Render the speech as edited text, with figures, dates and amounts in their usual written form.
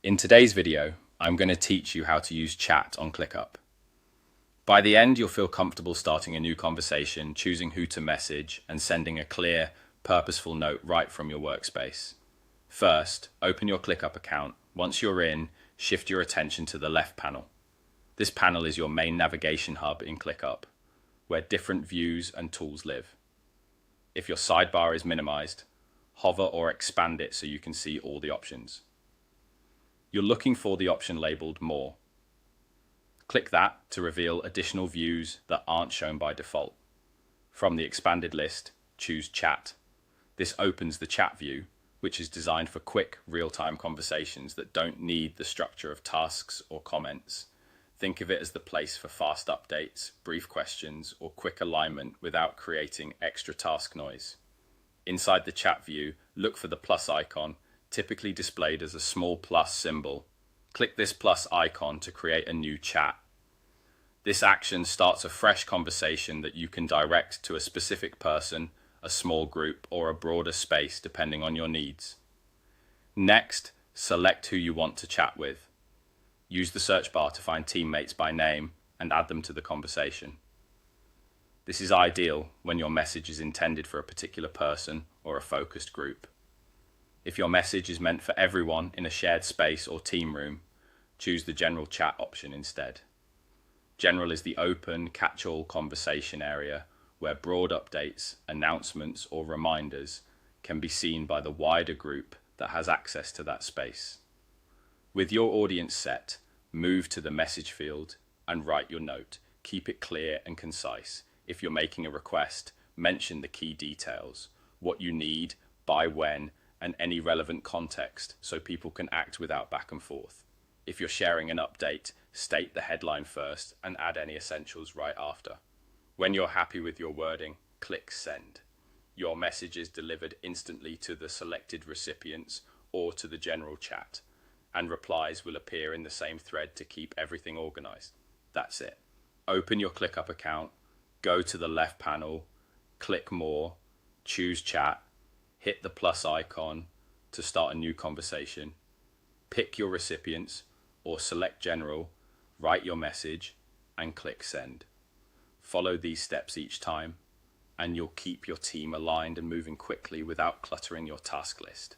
In today's video, I'm going to teach you how to use chat on ClickUp. By the end, you'll feel comfortable starting a new conversation, choosing who to message, and sending a clear, purposeful note right from your workspace. First, open your ClickUp account. Once you're in, shift your attention to the left panel. This panel is your main navigation hub in ClickUp, where different views and tools live. If your sidebar is minimized, hover or expand it so you can see all the options. You're looking for the option labeled More. Click that to reveal additional views that aren't shown by default. From the expanded list, choose Chat. This opens the chat view, which is designed for quick, real-time conversations that don't need the structure of tasks or comments. Think of it as the place for fast updates, brief questions, or quick alignment without creating extra task noise. Inside the chat view, look for the plus icon, typically displayed as a small plus symbol. Click this plus icon to create a new chat. This action starts a fresh conversation that you can direct to a specific person, a small group, or a broader space depending on your needs. Next, select who you want to chat with. Use the search bar to find teammates by name and add them to the conversation. This is ideal when your message is intended for a particular person or a focused group. If your message is meant for everyone in a shared space or team room, choose the General Chat option instead. General is the open, catch-all conversation area where broad updates, announcements, or reminders can be seen by the wider group that has access to that space. With your audience set, move to the message field and write your note. Keep it clear and concise. If you're making a request, mention the key details, what you need, by when, and any relevant context so people can act without back and forth. If you're sharing an update, state the headline first and add any essentials right after. When you're happy with your wording, click Send. Your message is delivered instantly to the selected recipients or to the general chat, and replies will appear in the same thread to keep everything organized. That's it. Open your ClickUp account, go to the left panel, click More, choose Chat, hit the plus icon to start a new conversation, pick your recipients or select General, write your message, and click Send. Follow these steps each time, and you'll keep your team aligned and moving quickly without cluttering your task list.